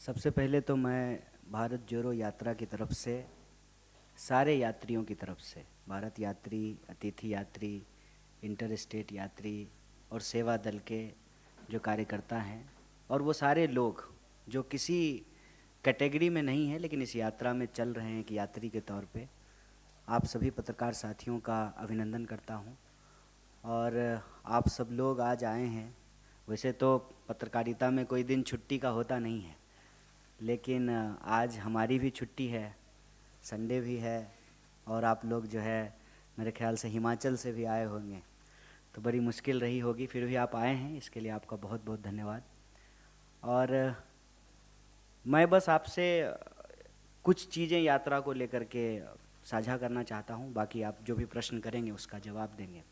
सबसे पहले तो मैं भारत जोड़ो यात्रा की तरफ से सारे यात्रियों की तरफ से भारत यात्री, अतिथि यात्री, इंटर स्टेट यात्री और सेवा दल के जो कार्यकर्ता हैं और वो सारे लोग जो किसी कैटेगरी में नहीं हैं लेकिन इस यात्रा में चल रहे हैं एक यात्री के तौर पे, आप सभी पत्रकार साथियों का अभिनंदन करता हूं। और आप सब लोग आज आए हैं। वैसे तो पत्रकारिता में कोई दिन छुट्टी का होता नहीं है, लेकिन आज हमारी भी छुट्टी है, संडे भी है और आप लोग जो है मेरे ख्याल से हिमाचल से भी आए होंगे, तो बड़ी मुश्किल रही होगी, फिर भी आप आए हैं, इसके लिए आपका बहुत बहुत धन्यवाद। और मैं बस आपसे कुछ चीज़ें यात्रा को लेकर के साझा करना चाहता हूं, बाकी आप जो भी प्रश्न करेंगे उसका जवाब देंगे।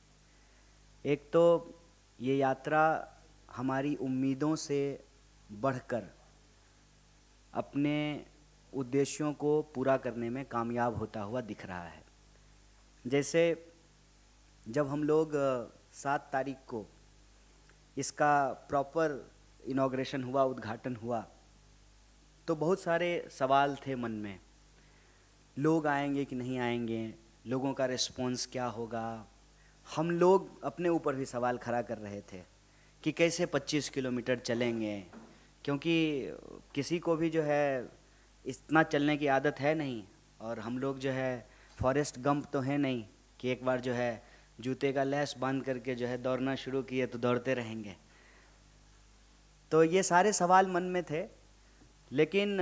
एक तो ये यात्रा हमारी उम्मीदों से बढ़कर अपने उद्देश्यों को पूरा करने में कामयाब होता हुआ दिख रहा है। जैसे जब हम लोग 7 तारीख को इसका प्रॉपर इनॉग्रेशन हुआ, उद्घाटन हुआ, तो बहुत सारे सवाल थे मन में। लोग आएंगे कि नहीं आएंगे, लोगों का रिस्पॉन्स क्या होगा। हम लोग अपने ऊपर भी सवाल खड़ा कर रहे थे कि कैसे 25 किलोमीटर चलेंगे, क्योंकि किसी को भी जो है इतना चलने की आदत है नहीं, और हम लोग जो है फॉरेस्ट गंप तो है नहीं कि एक बार जो है जूते का लैस बांध करके जो है दौड़ना शुरू किए तो दौड़ते रहेंगे। तो ये सारे सवाल मन में थे, लेकिन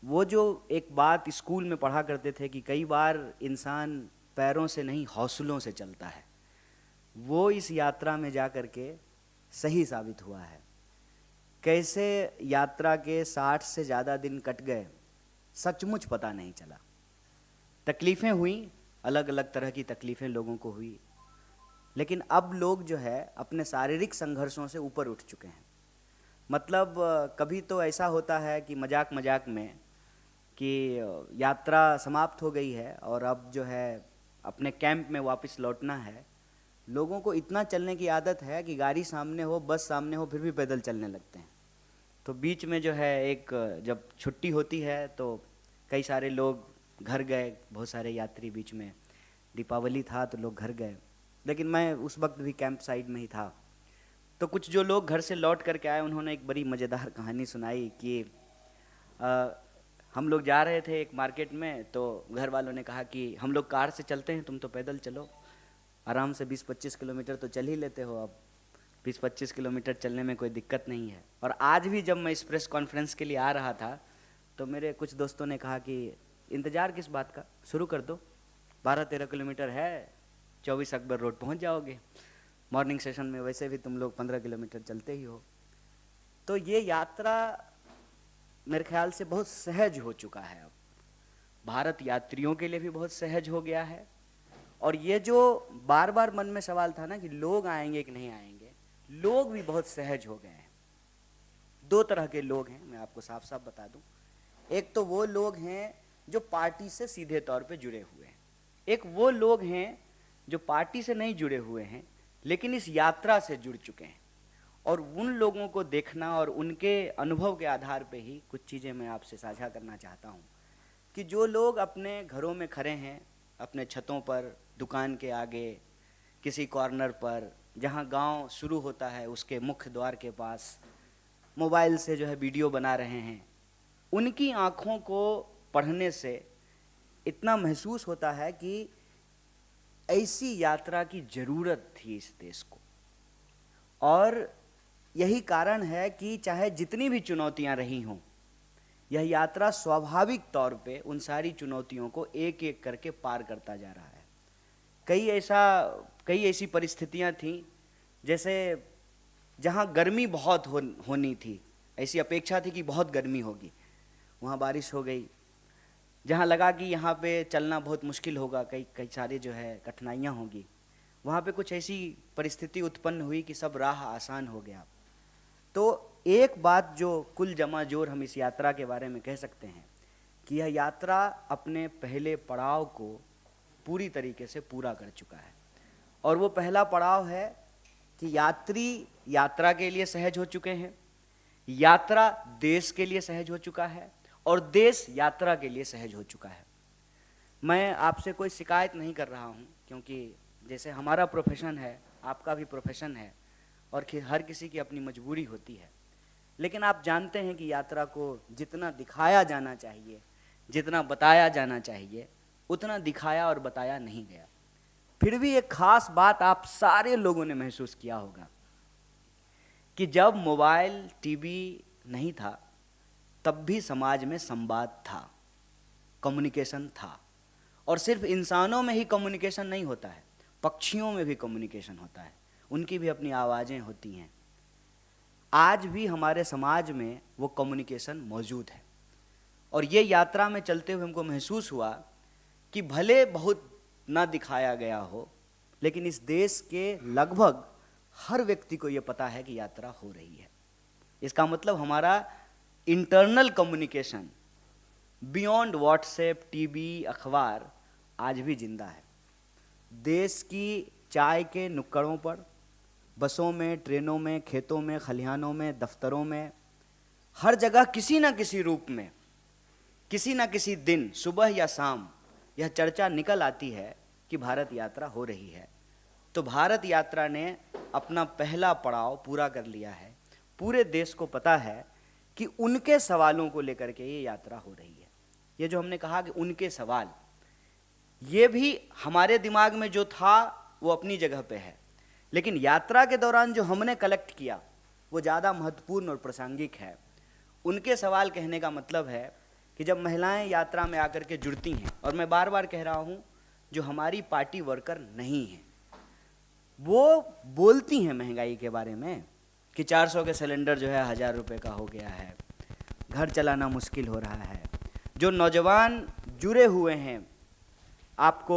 वो जो एक बात स्कूल में पढ़ा करते थे कि कई बार इंसान पैरों से नहीं हौसलों से चलता है, वो इस यात्रा में जा कर के सही साबित हुआ है। कैसे यात्रा के 60 से ज़्यादा दिन कट गए, सचमुच पता नहीं चला। तकलीफ़ें हुई, अलग अलग तरह की तकलीफ़ें लोगों को हुई, लेकिन अब लोग जो है अपने शारीरिक संघर्षों से ऊपर उठ चुके हैं। मतलब कभी तो ऐसा होता है कि मजाक मजाक में कि यात्रा समाप्त हो गई है और अब जो है अपने कैंप में वापस लौटना है। लोगों को इतना चलने की आदत है कि गाड़ी सामने हो, बस सामने हो, फिर भी पैदल चलने लगते हैं। तो बीच में जो है एक जब छुट्टी होती है तो कई सारे लोग घर गए, बहुत सारे यात्री बीच में, दीपावली था तो लोग घर गए, लेकिन मैं उस वक्त भी कैंप साइड में ही था। तो कुछ जो लोग घर से लौट करके आए उन्होंने एक बड़ी मज़ेदार कहानी सुनाई कि अ, हम लोग जा रहे थे एक मार्केट में, तो घर वालों ने कहा कि हम लोग कार से चलते हैं, तुम तो पैदल चलो, आराम से 20-25 किलोमीटर तो चल ही लेते हो, अब 20-25 किलोमीटर चलने में कोई दिक्कत नहीं है। और आज भी जब मैं इस प्रेस कॉन्फ्रेंस के लिए आ रहा था तो मेरे कुछ दोस्तों ने कहा कि इंतज़ार किस बात का, शुरू कर दो, 12-13 किलोमीटर है, 24 अकबर रोड पहुंच जाओगे, मॉर्निंग सेशन में वैसे भी तुम लोग 15 किलोमीटर चलते ही हो। तो ये यात्रा मेरे ख्याल से बहुत सहज हो चुका है, अब भारत यात्रियों के लिए भी बहुत सहज हो गया है। और ये जो बार बार मन में सवाल था ना कि लोग आएंगे कि नहीं आएंगे, लोग भी बहुत सहज हो गए हैं। 2 तरह के लोग हैं, मैं आपको साफ साफ बता दूं। एक तो वो लोग हैं जो पार्टी से सीधे तौर पे जुड़े हुए हैं, एक वो लोग हैं जो पार्टी से नहीं जुड़े हुए हैं लेकिन इस यात्रा से जुड़ चुके हैं। और उन लोगों को देखना और उनके अनुभव के आधार पे ही कुछ चीज़ें मैं आपसे साझा करना चाहता हूँ कि जो लोग अपने घरों में खड़े हैं, अपने छतों पर, दुकान के आगे, किसी कॉर्नर पर, जहाँ गांव शुरू होता है उसके मुख्य द्वार के पास, मोबाइल से जो है वीडियो बना रहे हैं, उनकी आँखों को पढ़ने से इतना महसूस होता है कि ऐसी यात्रा की ज़रूरत थी इस देश को। और यही कारण है कि चाहे जितनी भी चुनौतियां रही हों, यह यात्रा स्वाभाविक तौर पे उन सारी चुनौतियों को एक एक करके पार करता जा रहा है। कई ऐसी परिस्थितियां थीं, जैसे जहां गर्मी बहुत होनी थी, ऐसी अपेक्षा थी कि बहुत गर्मी होगी, वहां बारिश हो गई। जहां लगा कि यहाँ पे चलना बहुत मुश्किल होगा, कई कई सारे जो है कठिनाइयाँ होगी, वहाँ पे कुछ ऐसी परिस्थिति उत्पन्न हुई कि सब राह आसान हो गया। तो एक बात जो कुल जमा जोर हम इस यात्रा के बारे में कह सकते हैं कि यह यात्रा अपने पहले पड़ाव को पूरी तरीके से पूरा कर चुका है। और वो पहला पड़ाव है कि यात्री यात्रा के लिए सहज हो चुके हैं, यात्रा देश के लिए सहज हो चुका है और देश यात्रा के लिए सहज हो चुका है। मैं आपसे कोई शिकायत नहीं कर रहा हूँ, क्योंकि जैसे हमारा प्रोफेशन है, आपका भी प्रोफेशन है, और हर किसी की अपनी मजबूरी होती है। लेकिन आप जानते हैं कि यात्रा को जितना दिखाया जाना चाहिए, जितना बताया जाना चाहिए, उतना दिखाया और बताया नहीं गया। फिर भी एक खास बात आप सारे लोगों ने महसूस किया होगा कि जब मोबाइल टीवी नहीं था तब भी समाज में संवाद था, कम्युनिकेशन था। और सिर्फ इंसानों में ही कम्युनिकेशन नहीं होता है, पक्षियों में भी कम्युनिकेशन होता है, उनकी भी अपनी आवाज़ें होती हैं। आज भी हमारे समाज में वो कम्युनिकेशन मौजूद है। और ये यात्रा में चलते हुए हमको महसूस हुआ कि भले बहुत ना दिखाया गया हो, लेकिन इस देश के लगभग हर व्यक्ति को ये पता है कि यात्रा हो रही है। इसका मतलब हमारा internal communication beyond WhatsApp, TV, अखबार आज भी जिंदा है। देश की चाय के नुक्कड़ों पर, बसों में, ट्रेनों में, खेतों में, खलिहानों में, दफ्तरों में, हर जगह किसी न किसी रूप में, किसी न किसी दिन, सुबह या शाम, यह चर्चा निकल आती है कि भारत यात्रा हो रही है। तो भारत यात्रा ने अपना पहला पड़ाव पूरा कर लिया है। पूरे देश को पता है कि उनके सवालों को लेकर के ये यात्रा हो रही है। ये जो हमने कहा कि उनके सवाल, ये भी हमारे दिमाग में जो था वो अपनी जगह पे है, लेकिन यात्रा के दौरान जो हमने कलेक्ट किया वो ज़्यादा महत्वपूर्ण और प्रासंगिक है। उनके सवाल कहने का मतलब है कि जब महिलाएं यात्रा में आकर के जुड़ती हैं, और मैं बार बार कह रहा हूँ, जो हमारी पार्टी वर्कर नहीं हैं, वो बोलती हैं महंगाई के बारे में कि 400 के सिलेंडर जो है 1000 रुपये का हो गया है, घर चलाना मुश्किल हो रहा है। जो नौजवान जुड़े हुए हैं आपको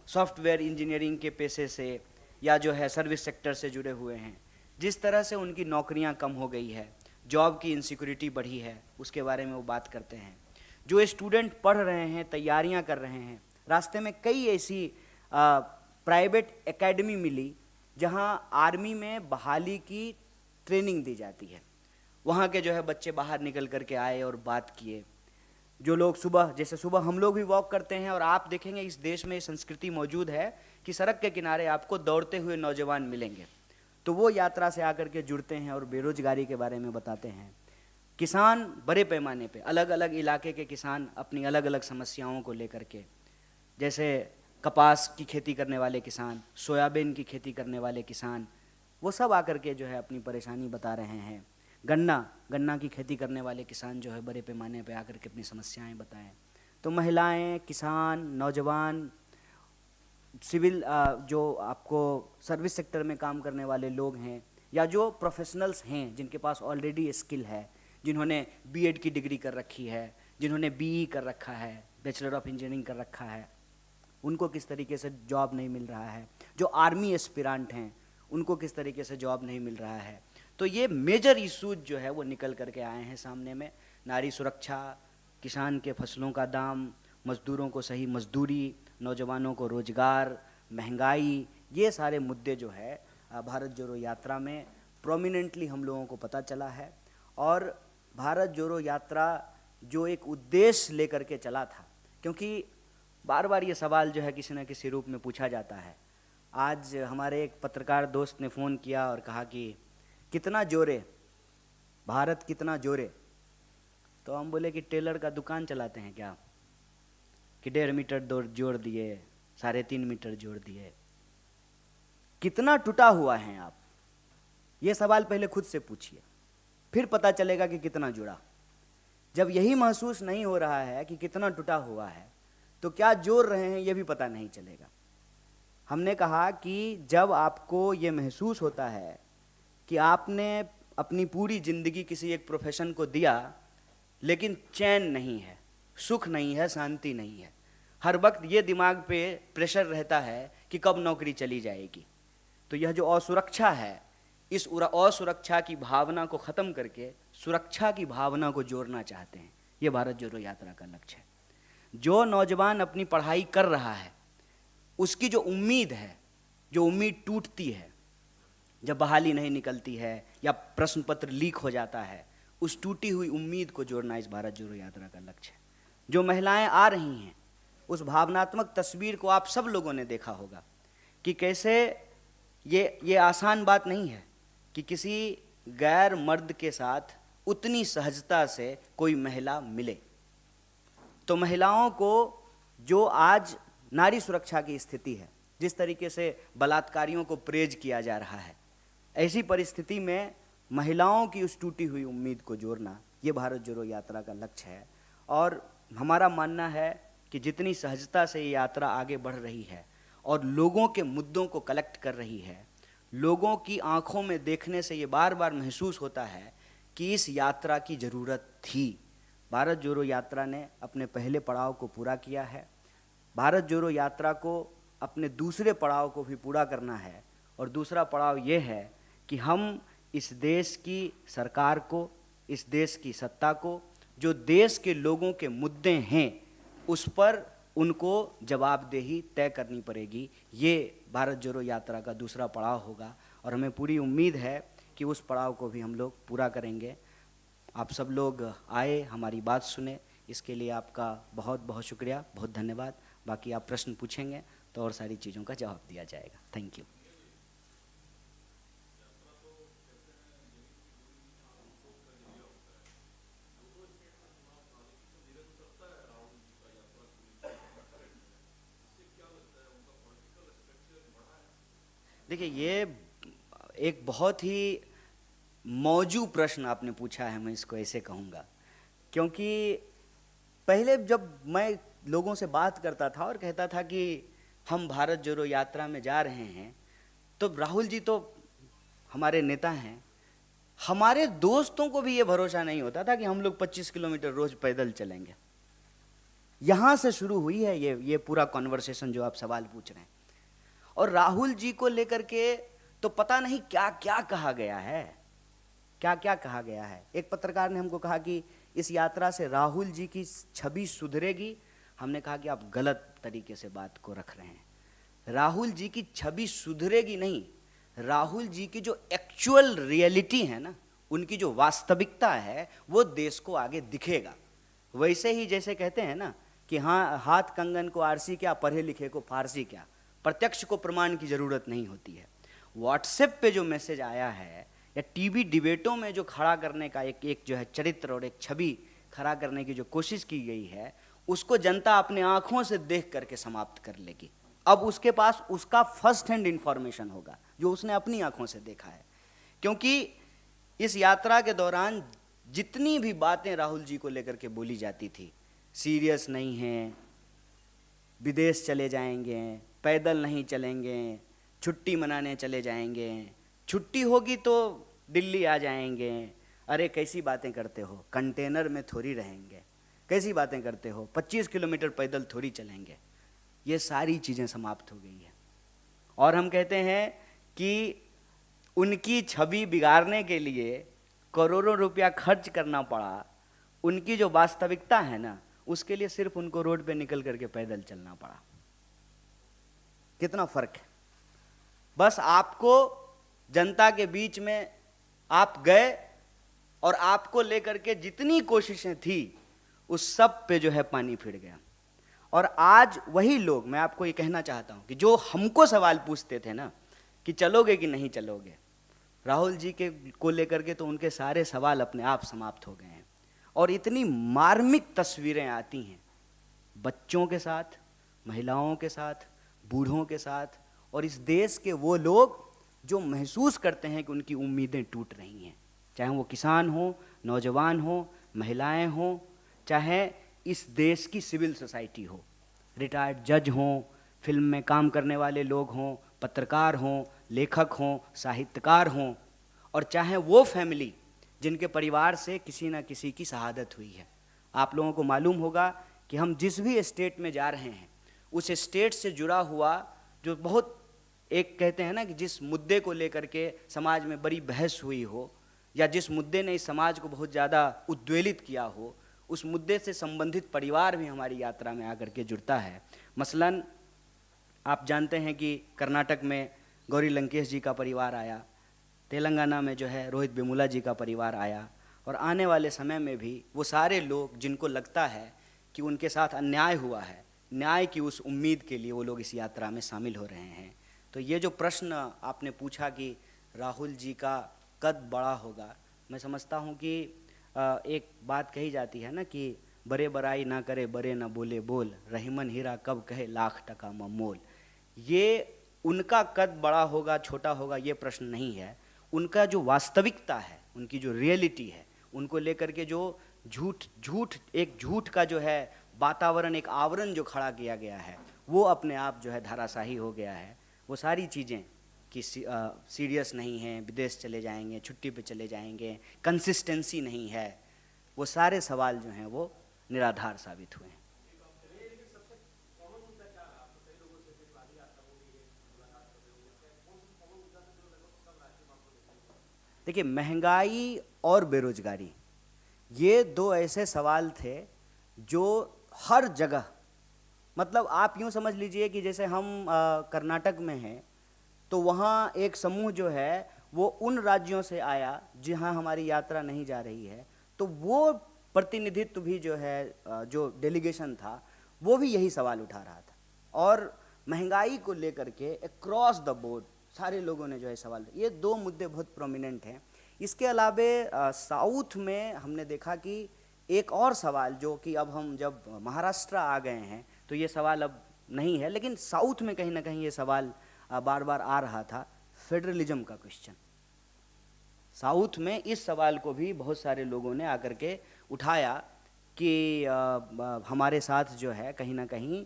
सॉफ्टवेयर इंजीनियरिंग के पेशे से या जो है सर्विस सेक्टर से जुड़े हुए हैं, जिस तरह से उनकी नौकरियां कम हो गई है, जॉब की इनसिक्योरिटी बढ़ी है, उसके बारे में वो बात करते हैं। जो स्टूडेंट पढ़ रहे हैं, तैयारियां कर रहे हैं, रास्ते में कई ऐसी प्राइवेट एकेडमी मिली जहां आर्मी में बहाली की ट्रेनिंग दी जाती है। वहाँ के जो है बच्चे बाहर निकल करके आए और बात किए। जो लोग सुबह, जैसे सुबह हम लोग भी वॉक करते हैं, और आप देखेंगे इस देश में संस्कृति मौजूद है कि सड़क के किनारे आपको दौड़ते हुए नौजवान मिलेंगे। तो वो यात्रा से आकर के जुड़ते हैं और बेरोजगारी के बारे में बताते हैं। किसान बड़े पैमाने पे, अलग अलग इलाके के किसान अपनी अलग अलग समस्याओं को लेकर के, जैसे कपास की खेती करने वाले किसान, सोयाबीन की खेती करने वाले किसान, वो सब आकर के जो है अपनी परेशानी बता रहे हैं। गन्ना की खेती करने वाले किसान जो है बड़े पैमाने पे आकर के अपनी समस्याएं बताएं। तो महिलाएं, किसान, नौजवान, सिविल जो आपको सर्विस सेक्टर में काम करने वाले लोग हैं, या जो प्रोफेशनल्स हैं जिनके पास ऑलरेडी स्किल है, जिन्होंने बीएड की डिग्री कर रखी है, जिन्होंने बीई कर रखा है, बैचलर ऑफ इंजीनियरिंग कर रखा है, उनको किस तरीके से जॉब नहीं मिल रहा है। जो आर्मी एस्पिरेंट हैं उनको किस तरीके से जॉब नहीं मिल रहा है। तो ये मेजर इशूज जो है वो निकल करके आए हैं सामने में। नारी सुरक्षा, किसान के फसलों का दाम, मजदूरों को सही मजदूरी, नौजवानों को रोजगार, महंगाई, ये सारे मुद्दे जो है भारत जोड़ो यात्रा में प्रोमिनेंटली हम लोगों को पता चला है। और भारत जोड़ो यात्रा जो एक उद्देश्य लेकर के चला था, क्योंकि बार बार ये सवाल जो है किसी न किसी रूप में पूछा जाता है। आज हमारे एक पत्रकार दोस्त ने फ़ोन किया और कहा कि कितना जोरे, भारत कितना जोरे। तो हम बोले कि टेलर का दुकान चलाते हैं क्या, कि 1.5 मीटर जोड़ दिए, 3.5 मीटर जोड़ दिए। कितना टूटा हुआ है आप, ये सवाल पहले खुद से पूछिए, फिर पता चलेगा कि कितना जुड़ा। जब यही महसूस नहीं हो रहा है कि कितना टूटा हुआ है, तो क्या जोड़ रहे हैं ये भी पता नहीं चलेगा। हमने कहा कि जब आपको ये महसूस होता है कि आपने अपनी पूरी ज़िंदगी किसी एक प्रोफेशन को दिया, लेकिन चैन नहीं है, सुख नहीं है, शांति नहीं है, हर वक्त ये दिमाग पे प्रेशर रहता है कि कब नौकरी चली जाएगी, तो यह जो असुरक्षा है, इस असुरक्षा की भावना को ख़त्म करके सुरक्षा की भावना को जोड़ना चाहते हैं। ये भारत जोड़ो यात्रा का लक्ष्य है। जो नौजवान अपनी पढ़ाई कर रहा है, उसकी जो उम्मीद है, जो उम्मीद टूटती है, जब बहाली नहीं निकलती है या प्रश्न पत्र लीक हो जाता है, उस टूटी हुई उम्मीद को जोड़ना इस भारत जोड़ो यात्रा का लक्ष्य है। जो महिलाएं आ रही हैं, उस भावनात्मक तस्वीर को आप सब लोगों ने देखा होगा कि कैसे ये आसान बात नहीं है कि किसी गैर मर्द के साथ उतनी सहजता से कोई महिला मिले। तो महिलाओं को जो आज नारी सुरक्षा की स्थिति है, जिस तरीके से बलात्कारियों को प्रेज किया जा रहा है, ऐसी परिस्थिति में महिलाओं की उस टूटी हुई उम्मीद को जोड़ना ये भारत जोड़ो यात्रा का लक्ष्य है। और हमारा मानना है कि जितनी सहजता से ये यात्रा आगे बढ़ रही है और लोगों के मुद्दों को कलेक्ट कर रही है, लोगों की आंखों में देखने से ये बार बार महसूस होता है कि इस यात्रा की ज़रूरत थी। भारत जोड़ो यात्रा ने अपने पहले पड़ाव को पूरा किया है, भारत जोड़ो यात्रा को अपने दूसरे पड़ाव को भी पूरा करना है। और दूसरा पड़ाव ये है कि हम इस देश की सरकार को, इस देश की सत्ता को, जो देश के लोगों के मुद्दे हैं, उस पर उनको जवाबदेही तय करनी पड़ेगी। ये भारत जोड़ो यात्रा का दूसरा पड़ाव होगा और हमें पूरी उम्मीद है कि उस पड़ाव को भी हम लोग पूरा करेंगे। आप सब लोग आए, हमारी बात सुने, इसके लिए आपका बहुत बहुत शुक्रिया, बहुत धन्यवाद। बाकी आप प्रश्न पूछेंगे तो और सारी चीज़ों का जवाब दिया जाएगा। Thank you. देखिए, ये एक बहुत ही मौजू प्रश्न आपने पूछा है, मैं इसको ऐसे कहूँगा, क्योंकि पहले जब मैं लोगों से बात करता था और कहता था कि हम भारत जोड़ो यात्रा में जा रहे हैं, तो राहुल जी तो हमारे नेता हैं, हमारे दोस्तों को भी ये भरोसा नहीं होता था कि हम लोग 25 किलोमीटर रोज पैदल चलेंगे। यहाँ से शुरू हुई है ये पूरा कॉन्वर्सेशन जो आप सवाल पूछ रहे हैं। और राहुल जी को लेकर के तो पता नहीं क्या क्या कहा गया है, क्या क्या कहा गया है। एक पत्रकार ने हमको कहा कि इस यात्रा से राहुल जी की छवि सुधरेगी। हमने कहा कि आप गलत तरीके से बात को रख रहे हैं। राहुल जी की छवि सुधरेगी नहीं, राहुल जी की जो एक्चुअल रियलिटी है ना, उनकी जो वास्तविकता है, वो देश को आगे दिखेगा। वैसे ही जैसे कहते हैं ना कि हाँ, हाथ कंगन को आरसी क्या, पढ़े लिखे को फारसी क्या, प्रत्यक्ष को प्रमाण की जरूरत नहीं होती है। व्हाट्सएप पे जो मैसेज आया है या टीवी डिबेटों में जो खड़ा करने का एक जो है चरित्र और एक छवि खड़ा करने की जो कोशिश की गई है, उसको जनता अपने आंखों से देख करके समाप्त कर लेगी। अब उसके पास उसका फर्स्ट हैंड इंफॉर्मेशन होगा जो उसने अपनी आंखों से देखा है। क्योंकि इस यात्रा के दौरान जितनी भी बातें राहुल जी को लेकर के बोली जाती थी, सीरियस नहीं है, विदेश चले जाएंगे, पैदल नहीं चलेंगे, छुट्टी मनाने चले जाएंगे, छुट्टी होगी तो दिल्ली आ जाएंगे, अरे कैसी बातें करते हो, कंटेनर में थोड़ी रहेंगे, कैसी बातें करते हो, 25 किलोमीटर पैदल थोड़ी चलेंगे। ये सारी चीज़ें समाप्त हो गई हैं। और हम कहते हैं कि उनकी छवि बिगाड़ने के लिए करोड़ों रुपया खर्च करना पड़ा। उनकी जो वास्तविकता है ना, उसके लिए सिर्फ उनको रोड पे निकल करके पैदल चलना पड़ा। कितना फर्क है। बस आपको जनता के बीच में आप गए और आपको लेकर के जितनी कोशिशें थी उस सब पे जो है पानी फिर गया। और आज वही लोग, मैं आपको ये कहना चाहता हूं कि जो हमको सवाल पूछते थे ना कि चलोगे कि नहीं चलोगे, राहुल जी के को लेकर के तो उनके सारे सवाल अपने आप समाप्त हो गए हैं। और इतनी मार्मिक तस्वीरें आती हैं बच्चों के साथ, महिलाओं के साथ, बूढ़ों के साथ, और इस देश के वो लोग जो महसूस करते हैं कि उनकी उम्मीदें टूट रही हैं, चाहे वो किसान हो, नौजवान हो, महिलाएं हो, चाहे इस देश की सिविल सोसाइटी हो, रिटायर्ड जज हों, फिल्म में काम करने वाले लोग हों, पत्रकार हों, लेखक हों, साहित्यकार हों, और चाहे वो फैमिली जिनके परिवार से किसी न किसी की शहादत हुई है। आप लोगों को मालूम होगा कि हम जिस भी स्टेट में जा रहे हैं, उस स्टेट से जुड़ा हुआ जो बहुत, एक कहते हैं ना कि जिस मुद्दे को लेकर के समाज में बड़ी बहस हुई हो, या जिस मुद्दे ने इस समाज को बहुत ज़्यादा उद्वेलित किया हो, उस मुद्दे से संबंधित परिवार भी हमारी यात्रा में आकर के जुड़ता है। मसलन आप जानते हैं कि कर्नाटक में गौरी लंकेश जी का परिवार आया, तेलंगाना में जो है रोहित वेमुला जी का परिवार आया, और आने वाले समय में भी वो सारे लोग जिनको लगता है कि उनके साथ अन्याय हुआ है, न्याय की उस उम्मीद के लिए वो लोग इस यात्रा में शामिल हो रहे हैं। तो ये जो प्रश्न आपने पूछा कि राहुल जी का कद बड़ा होगा, मैं समझता हूँ कि एक बात कही जाती है ना कि बड़े बड़ाई ना करे बड़े ना बोले बोल, रहीमन हीरा कब कहे लाख टका मोल। ये उनका कद बड़ा होगा छोटा होगा ये प्रश्न नहीं है, उनका जो वास्तविकता है, उनकी जो रियलिटी है, उनको लेकर के जो झूठ का जो है वातावरण, एक आवरण जो खड़ा किया गया है, वो अपने आप जो है धराशाही हो गया है। वो सारी चीज़ें कि सीरियस नहीं है, विदेश चले जाएंगे, छुट्टी पे चले जाएंगे, कंसिस्टेंसी नहीं है, वो सारे सवाल जो हैं वो निराधार साबित हुए हैं। देखिए, महंगाई और बेरोजगारी ये दो ऐसे सवाल थे जो हर जगह, मतलब आप यूँ समझ लीजिए कि जैसे हम कर्नाटक में हैं तो वहाँ एक समूह जो है वो उन राज्यों से आया जहाँ हमारी यात्रा नहीं जा रही है, तो वो प्रतिनिधित्व भी जो है जो डेलीगेशन था वो भी यही सवाल उठा रहा था। और महंगाई को लेकर के अक्रॉस द बोर्ड सारे लोगों ने जो है सवाल, ये दो मुद्दे बहुत प्रोमिनेंट हैं। इसके अलावे साउथ में हमने देखा कि एक और सवाल जो कि अब हम जब महाराष्ट्र आ गए हैं तो ये सवाल अब नहीं है, लेकिन साउथ में कहीं ना कहीं ये सवाल बार बार आ रहा था, फेडरलिज्म का क्वेश्चन। साउथ में इस सवाल को भी बहुत सारे लोगों ने आकर के उठाया कि हमारे साथ जो है कहीं ना कहीं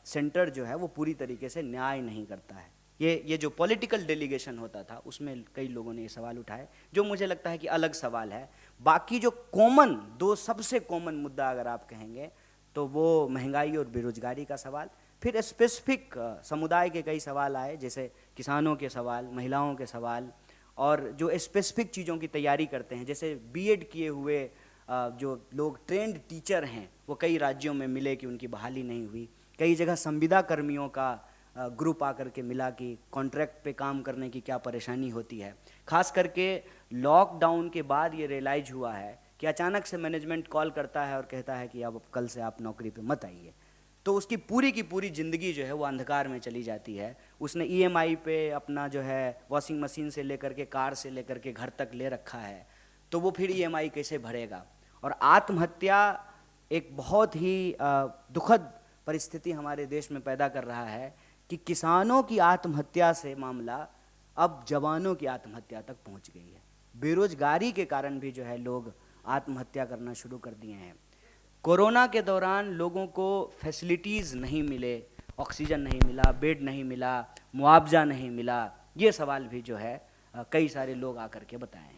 सेंटर जो है वो पूरी तरीके से न्याय नहीं करता है। ये जो पॉलिटिकल डेलीगेशन होता था उसमें कई लोगों ने ये सवाल उठाए, जो मुझे लगता है कि अलग सवाल है। बाकी जो कॉमन दो सबसे कॉमन मुद्दा अगर आप कहेंगे तो वो महंगाई और बेरोजगारी का सवाल, फिर स्पेसिफिक समुदाय के कई सवाल आए, जैसे किसानों के सवाल, महिलाओं के सवाल, और जो स्पेसिफिक चीज़ों की तैयारी करते हैं, जैसे बीएड किए हुए जो लोग ट्रेंड टीचर हैं वो कई राज्यों में मिले कि उनकी बहाली नहीं हुई। कई जगह संविदा कर्मियों का ग्रुप आकर के मिला कि कॉन्ट्रैक्ट पे काम करने की क्या परेशानी होती है। खास करके लॉकडाउन के बाद ये रियलाइज हुआ है कि अचानक से मैनेजमेंट कॉल करता है और कहता है कि अब कल से आप नौकरी पे मत आइए, तो उसकी पूरी की पूरी ज़िंदगी जो है वो अंधकार में चली जाती है। उसने ईएमआई पे अपना जो है वॉशिंग मशीन से लेकर के कार से लेकर के घर तक ले रखा है, तो वो फिर ईएमआई कैसे भरेगा। और आत्महत्या एक बहुत ही दुखद परिस्थिति हमारे देश में पैदा कर रहा है कि किसानों की आत्महत्या से मामला अब जवानों की आत्महत्या तक पहुंच गई है। बेरोजगारी के कारण भी जो है लोग आत्महत्या करना शुरू कर दिए हैं। कोरोना के दौरान लोगों को फैसिलिटीज़ नहीं मिले, ऑक्सीजन नहीं मिला, बेड नहीं मिला, मुआवजा नहीं मिला, ये सवाल भी जो है कई सारे लोग आकर के बताए हैं।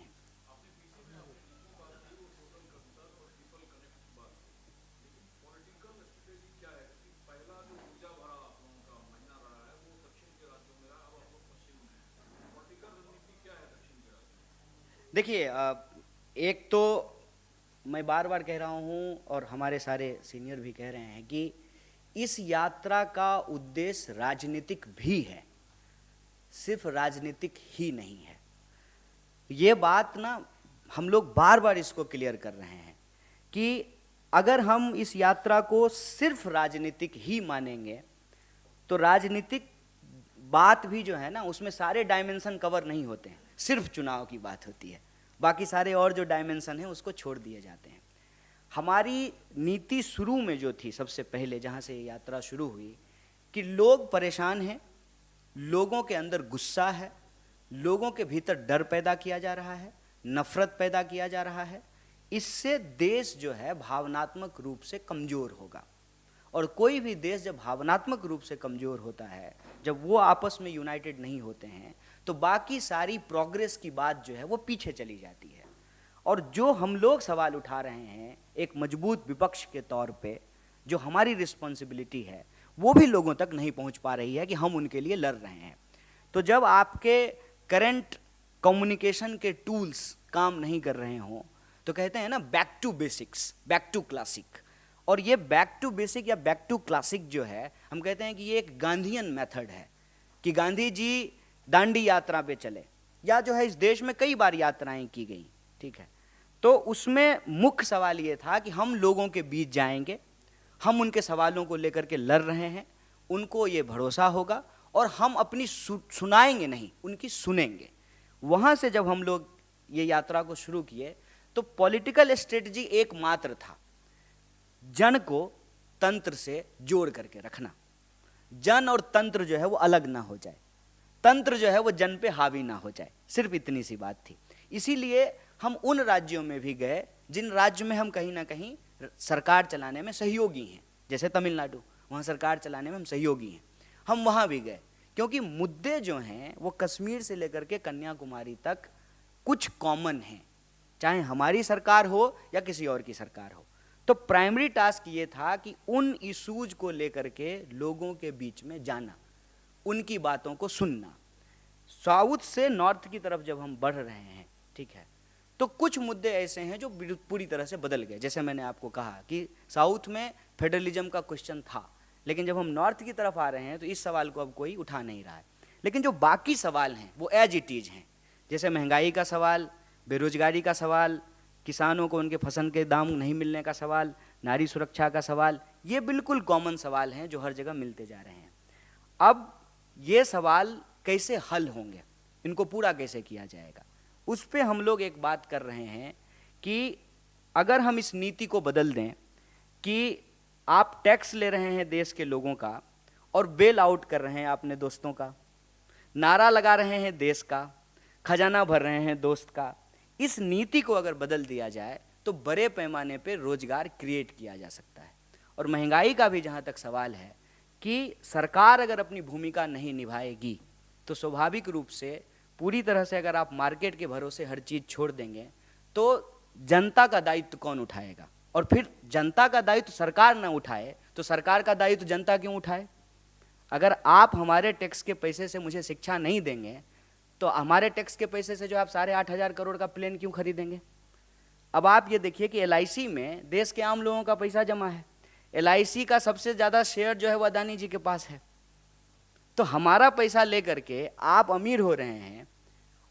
देखिए, एक तो मैं बार बार कह रहा हूँ और हमारे सारे सीनियर भी कह रहे हैं कि इस यात्रा का उद्देश्य राजनीतिक भी है, सिर्फ राजनीतिक ही नहीं है। ये बात ना हम लोग बार बार इसको क्लियर कर रहे हैं कि अगर हम इस यात्रा को सिर्फ राजनीतिक ही मानेंगे तो राजनीतिक बात भी जो है ना उसमें सारे डायमेंशन कवर नहीं होते हैं, सिर्फ चुनाव की बात होती है, बाकी सारे और जो डायमेंशन हैं उसको छोड़ दिए जाते हैं। हमारी नीति शुरू में जो थी सबसे पहले जहाँ से यात्रा शुरू हुई कि लोग परेशान हैं, लोगों के अंदर गुस्सा है, लोगों के भीतर डर पैदा किया जा रहा है, नफरत पैदा किया जा रहा है, इससे देश जो है भावनात्मक रूप से कमज़ोर होगा। और कोई भी देश जब भावनात्मक रूप से कमज़ोर होता है, जब वो आपस में यूनाइटेड नहीं होते हैं, तो बाकी सारी प्रोग्रेस की बात जो है वो पीछे चली जाती है। और जो हम लोग सवाल उठा रहे हैं एक मजबूत विपक्ष के तौर पे, जो हमारी रिस्पॉन्सिबिलिटी है वो भी लोगों तक नहीं पहुंच पा रही है कि हम उनके लिए लड़ रहे हैं। तो जब आपके करंट कम्युनिकेशन के टूल्स काम नहीं कर रहे हों तो कहते हैं ना back to basics, back to classic. और ये बैक टू बेसिक या बैक टू क्लासिक जो है, हम कहते हैं कि ये एक गांधीयन मेथड है कि गांधी जी दांडी यात्रा पे चले, या जो है इस देश में कई बार यात्राएं की गई, ठीक है। तो उसमें मुख्य सवाल ये था कि हम लोगों के बीच जाएंगे, हम उनके सवालों को लेकर के लड़ रहे हैं, उनको ये भरोसा होगा और हम अपनी सुनाएंगे नहीं, उनकी सुनेंगे। वहाँ से जब हम लोग ये यात्रा को शुरू किए तो पॉलिटिकल स्ट्रेटजी एकमात्र था, जन को तंत्र से जोड़ करके रखना, जन और तंत्र जो है वो अलग ना हो जाए, तंत्र जो है वो जन पे हावी ना हो जाए, सिर्फ इतनी सी बात थी। इसीलिए हम उन राज्यों में भी गए जिन राज्य में हम कहीं ना कहीं सरकार चलाने में सहयोगी हैं, जैसे तमिलनाडु, वहाँ सरकार चलाने में हम सहयोगी हैं, हम वहाँ भी गए, क्योंकि मुद्दे जो हैं वो कश्मीर से लेकर के कन्याकुमारी तक कुछ कॉमन हैं, चाहे हमारी सरकार हो या किसी और की सरकार हो। तो प्राइमरी टास्क ये था कि उन इशूज को लेकर के लोगों के बीच में जाना, उनकी बातों को सुनना। साउथ से नॉर्थ की तरफ जब हम बढ़ रहे हैं, ठीक है, तो कुछ मुद्दे ऐसे हैं जो पूरी तरह से बदल गए। जैसे मैंने आपको कहा कि साउथ में फेडरलिज्म का क्वेश्चन था, लेकिन जब हम नॉर्थ की तरफ आ रहे हैं तो इस सवाल को अब कोई उठा नहीं रहा है। लेकिन जो बाकी सवाल हैं वो एज इट इज हैं, जैसे महंगाई का सवाल, बेरोजगारी का सवाल, किसानों को उनके फसल के दाम नहीं मिलने का सवाल, नारी सुरक्षा का सवाल, ये बिल्कुल कॉमन सवाल हैं जो हर जगह मिलते जा रहे हैं। अब ये सवाल कैसे हल होंगे, इनको पूरा कैसे किया जाएगा, उस पे हम लोग एक बात कर रहे हैं कि अगर हम इस नीति को बदल दें कि आप टैक्स ले रहे हैं देश के लोगों का और बेल आउट कर रहे हैं अपने दोस्तों का, नारा लगा रहे हैं देश का, खजाना भर रहे हैं दोस्त का, इस नीति को अगर बदल दिया जाए तो बड़े पैमाने पे रोजगार क्रिएट किया जा सकता है। और महंगाई का भी जहाँ तक सवाल है कि सरकार अगर अपनी भूमिका नहीं निभाएगी तो स्वाभाविक रूप से पूरी तरह से अगर आप मार्केट के भरोसे हर चीज़ छोड़ देंगे तो जनता का दायित्व कौन उठाएगा, और फिर जनता का दायित्व सरकार ना उठाए तो सरकार का दायित्व जनता क्यों उठाए। अगर आप हमारे टैक्स के पैसे से मुझे शिक्षा नहीं देंगे तो हमारे टैक्स के पैसे से जो आप 8,500 करोड़ का प्लेन क्यों खरीदेंगे। अब आप ये देखिए कि LIC में देश के आम लोगों का पैसा जमा है, LIC का सबसे ज़्यादा शेयर जो है वो अदानी जी के पास है। तो हमारा पैसा लेकर के आप अमीर हो रहे हैं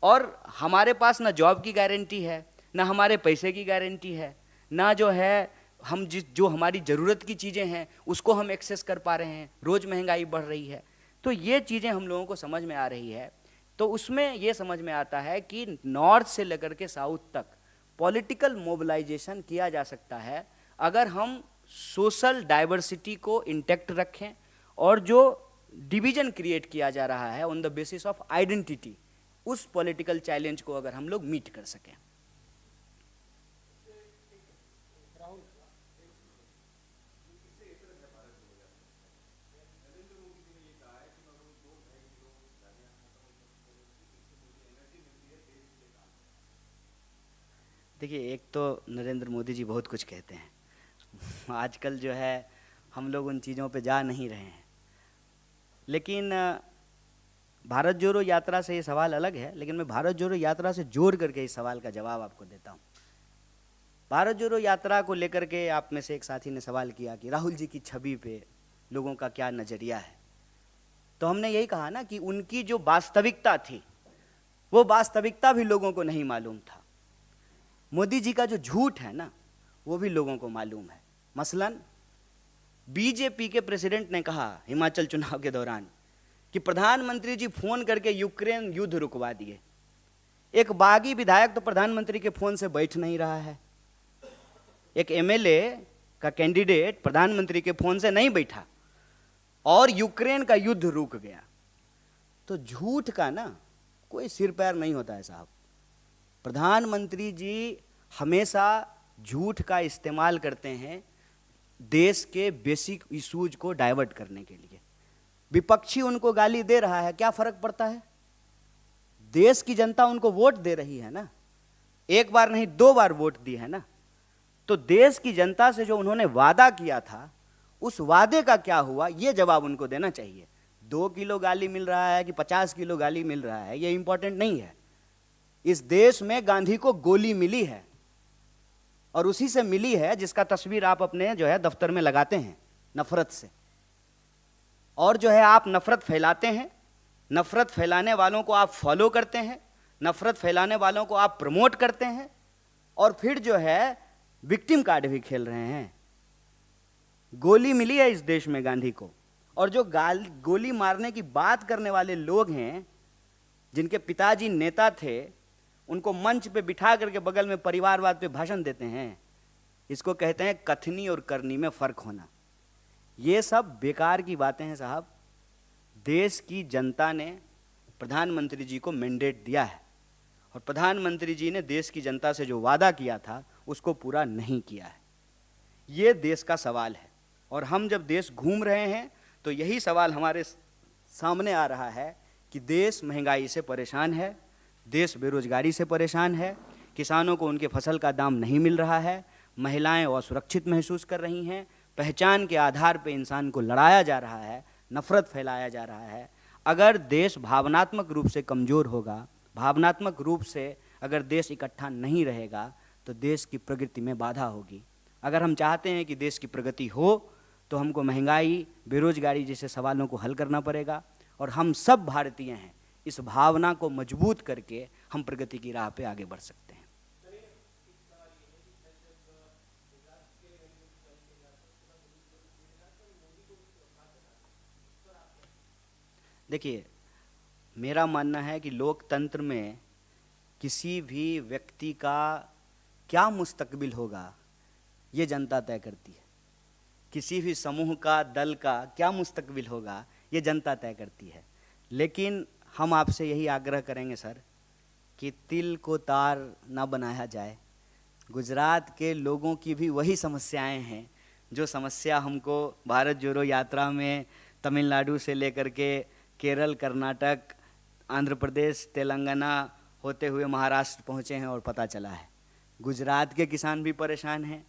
और हमारे पास ना जॉब की गारंटी है, ना हमारे पैसे की गारंटी है, ना जो है हम जो हमारी ज़रूरत की चीज़ें हैं उसको हम एक्सेस कर पा रहे हैं। रोज़ महंगाई बढ़ रही है, तो ये चीज़ें हम लोगों को समझ में आ रही है। तो उसमें ये समझ में आता है कि नॉर्थ से लेकर के साउथ तक पॉलिटिकल मोबिलाइजेशन किया जा सकता है अगर हम सोशल डाइवर्सिटी को इंटैक्ट रखें और जो डिवीजन क्रिएट किया जा रहा है on the basis of identity, उस पॉलिटिकल चैलेंज को अगर हम लोग मीट कर सकें। देखिए, एक तो नरेंद्र मोदी जी बहुत कुछ कहते हैं आजकल जो है हम लोग उन चीज़ों पे जा नहीं रहे हैं, लेकिन भारत जोड़ो यात्रा से ये सवाल अलग है। लेकिन मैं भारत जोड़ो यात्रा से जोड़ करके इस सवाल का जवाब आपको देता हूँ। भारत जोड़ो यात्रा को लेकर के आप में से एक साथी ने सवाल किया कि राहुल जी की छवि पे लोगों का क्या नज़रिया है। तो हमने यही कहा ना कि उनकी जो वास्तविकता थी वो वास्तविकता भी लोगों को नहीं मालूम था। मोदी जी का जो झूठ है ना वो भी लोगों को मालूम है। मसलन बीजेपी के प्रेसिडेंट ने कहा हिमाचल चुनाव के दौरान कि प्रधानमंत्री जी फोन करके यूक्रेन युद्ध रुकवा दिए। एक बागी विधायक तो प्रधानमंत्री के फोन से बैठ नहीं रहा है, एक MLA का कैंडिडेट प्रधानमंत्री के फोन से नहीं बैठा और यूक्रेन का युद्ध रुक गया। तो झूठ का ना कोई सिर पैर नहीं होता है साहब। प्रधानमंत्री जी हमेशा झूठ का इस्तेमाल करते हैं देश के बेसिक इश्यूज को डाइवर्ट करने के लिए। विपक्षी उनको गाली दे रहा है, क्या फर्क पड़ता है? देश की जनता उनको वोट दे रही है ना, एक बार नहीं 2 बार वोट दी है ना। तो देश की जनता से जो उन्होंने वादा किया था उस वादे का क्या हुआ, ये जवाब उनको देना चाहिए। 2 किलो गाली मिल रहा है कि 50 किलो गाली मिल रहा है, ये इंपॉर्टेंट नहीं है। इस देश में गांधी को गोली मिली है और उसी से मिली है जिसका तस्वीर आप अपने जो है दफ्तर में लगाते हैं नफरत से। और जो है आप नफरत फैलाते हैं, नफरत फैलाने वालों को आप फॉलो करते हैं, नफरत फैलाने वालों को आप प्रमोट करते हैं और फिर जो है विक्टिम कार्ड भी खेल रहे हैं। गोली मिली है इस देश में गांधी को, और जो गोली मारने की बात करने वाले लोग हैं, जिनके पिताजी नेता थे, उनको मंच पे बिठा करके बगल में परिवारवाद पे भाषण देते हैं। इसको कहते हैं कथनी और करनी में फर्क होना। ये सब बेकार की बातें हैं साहब। देश की जनता ने प्रधानमंत्री जी को मैंडेट दिया है और प्रधानमंत्री जी ने देश की जनता से जो वादा किया था उसको पूरा नहीं किया है। ये देश का सवाल है, और हम जब देश घूम रहे हैं तो यही सवाल हमारे सामने आ रहा है कि देश महंगाई से परेशान है, देश बेरोजगारी से परेशान है, किसानों को उनके फसल का दाम नहीं मिल रहा है, महिलाएं असुरक्षित महसूस कर रही हैं, पहचान के आधार पर इंसान को लड़ाया जा रहा है, नफरत फैलाया जा रहा है। अगर देश भावनात्मक रूप से कमज़ोर होगा, भावनात्मक रूप से अगर देश इकट्ठा नहीं रहेगा तो देश की प्रगति में बाधा होगी। अगर हम चाहते हैं कि देश की प्रगति हो तो हमको महंगाई, बेरोजगारी जैसे सवालों को हल करना पड़ेगा, और हम सब भारतीय हैं, इस भावना को मजबूत करके हम प्रगति की राह पे आगे बढ़ सकते हैं। देखिए, मेरा मानना है कि लोकतंत्र में किसी भी व्यक्ति का क्या मुस्तकबिल होगा ये जनता तय करती है। किसी भी समूह का, दल का क्या मुस्तकबिल होगा ये जनता तय करती है। लेकिन हम आपसे यही आग्रह करेंगे सर कि तिल को तार ना बनाया जाए। गुजरात के लोगों की भी वही समस्याएं हैं जो समस्या हमको भारत जोड़ो यात्रा में तमिलनाडु से लेकर के केरल, कर्नाटक, आंध्र प्रदेश, तेलंगाना होते हुए महाराष्ट्र पहुँचे हैं और पता चला है। गुजरात के किसान भी परेशान हैं,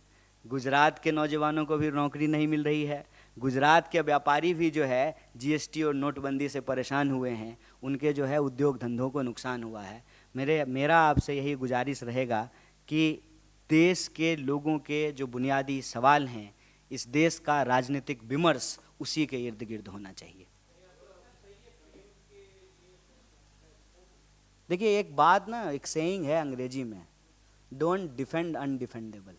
गुजरात के नौजवानों को भी नौकरी नहीं मिल रही है, गुजरात के व्यापारी भी जो है जीएसटी और नोटबंदी से परेशान हुए हैं, उनके जो है उद्योग धंधों को नुकसान हुआ है। मेरा आपसे यही गुजारिश रहेगा कि देश के लोगों के जो बुनियादी सवाल हैं, इस देश का राजनीतिक विमर्श उसी के इर्द गिर्द होना चाहिए। देखिए, एक बात ना, एक सेइंग है अंग्रेजी में, डोंट डिफेंड अनडिफेंडेबल।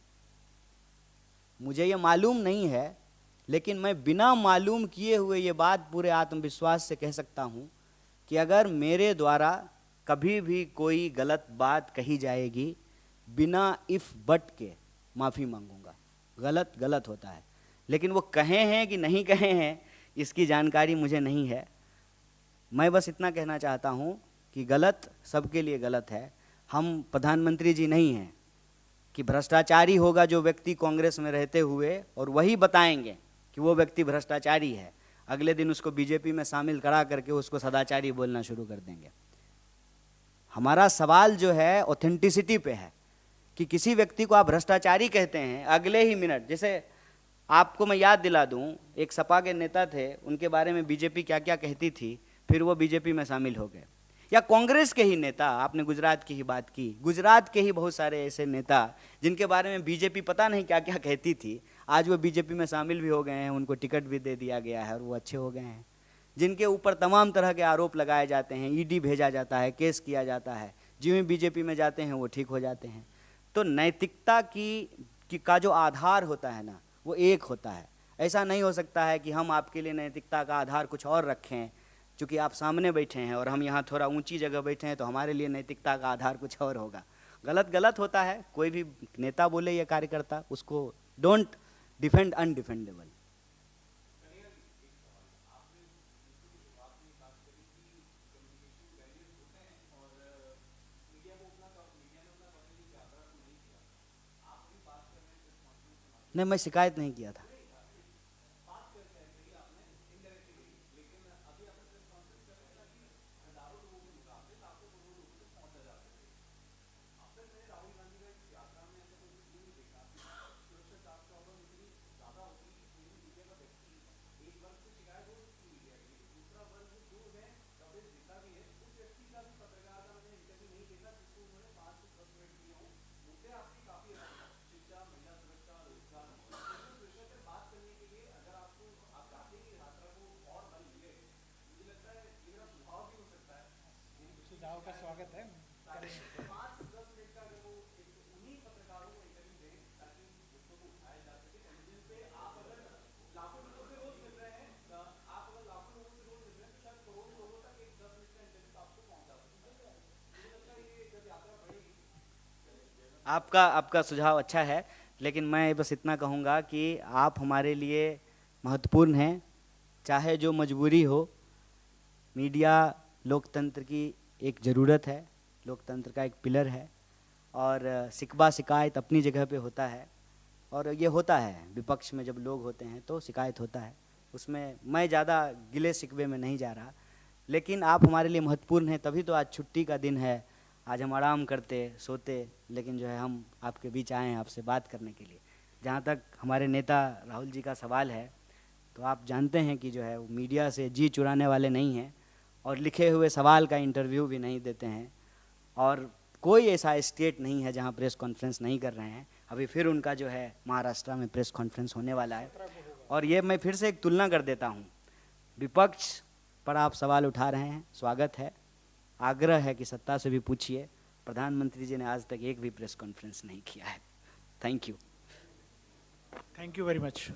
मुझे ये मालूम नहीं है, लेकिन मैं बिना मालूम किए हुए ये बात पूरे आत्मविश्वास से कह सकता हूँ कि अगर मेरे द्वारा कभी भी कोई गलत बात कही जाएगी, बिना इफ बट के माफ़ी मांगूंगा। गलत गलत होता है, लेकिन वो कहे हैं कि नहीं कहे हैं इसकी जानकारी मुझे नहीं है। मैं बस इतना कहना चाहता हूँ कि गलत सबके लिए गलत है। हम प्रधानमंत्री जी नहीं हैं कि भ्रष्टाचारी होगा जो व्यक्ति कांग्रेस में रहते हुए, और वही बताएंगे कि वो व्यक्ति भ्रष्टाचारी है, अगले दिन उसको बीजेपी में शामिल करा करके उसको सदाचारी बोलना शुरू कर देंगे। हमारा सवाल जो है ऑथेंटिसिटी पे है कि किसी व्यक्ति को आप भ्रष्टाचारी कहते हैं, अगले ही मिनट, जैसे आपको मैं याद दिला दूं, एक सपा के नेता थे, उनके बारे में बीजेपी क्या क्या कहती थी, फिर वो बीजेपी में शामिल हो गए। या कांग्रेस के ही नेता, आपने गुजरात की ही बात की, गुजरात के ही बहुत सारे ऐसे नेता जिनके बारे में बीजेपी पता नहीं क्या क्या कहती थी, आज वो बीजेपी में शामिल भी हो गए हैं, उनको टिकट भी दे दिया गया है और वो अच्छे हो गए हैं। जिनके ऊपर तमाम तरह के आरोप लगाए जाते हैं, ईडी भेजा जाता है, केस किया जाता है, जिन्हें बीजेपी में जाते हैं वो ठीक हो जाते हैं। तो नैतिकता की का जो आधार होता है ना, वो एक होता है। ऐसा नहीं हो सकता है कि हम आपके लिए नैतिकता का आधार कुछ और रखें, चूँकि आप सामने बैठे हैं और हम यहाँ थोड़ा ऊंची जगह बैठे हैं तो हमारे लिए नैतिकता का आधार कुछ और होगा। गलत गलत होता है, कोई भी नेता बोले या कार्यकर्ता, उसको डोंट डिफेंड अनडिफेंडेबल। नहीं, मैं शिकायत नहीं किया था। आपका आपका सुझाव अच्छा है, लेकिन मैं बस इतना कहूँगा कि आप हमारे लिए महत्वपूर्ण हैं, चाहे जो मजबूरी हो। मीडिया लोकतंत्र की एक ज़रूरत है, लोकतंत्र का एक पिलर है, और शिकवा शिकायत अपनी जगह पे होता है, और ये होता है विपक्ष में जब लोग होते हैं तो शिकायत होता है, उसमें मैं ज़्यादा गिले शिकवे में नहीं जा रहा। लेकिन आप हमारे लिए महत्वपूर्ण हैं, तभी तो आज छुट्टी का दिन है, आज हम आराम करते सोते, लेकिन जो है हम आपके बीच आए हैं आपसे बात करने के लिए। जहाँ तक हमारे नेता राहुल जी का सवाल है, तो आप जानते हैं कि जो है वो मीडिया से जी चुराने वाले नहीं हैं, और लिखे हुए सवाल का इंटरव्यू भी नहीं देते हैं, और कोई ऐसा स्टेट नहीं है जहां प्रेस कॉन्फ्रेंस नहीं कर रहे हैं। अभी फिर उनका जो है महाराष्ट्र में प्रेस कॉन्फ्रेंस होने वाला है। और ये मैं फिर से एक तुलना कर देता हूं, विपक्ष पर आप सवाल उठा रहे हैं, स्वागत है, आग्रह है कि सत्ता से भी पूछिए। प्रधानमंत्री जी ने आज तक एक भी प्रेस कॉन्फ्रेंस नहीं किया है। Thank you. Thank you very much.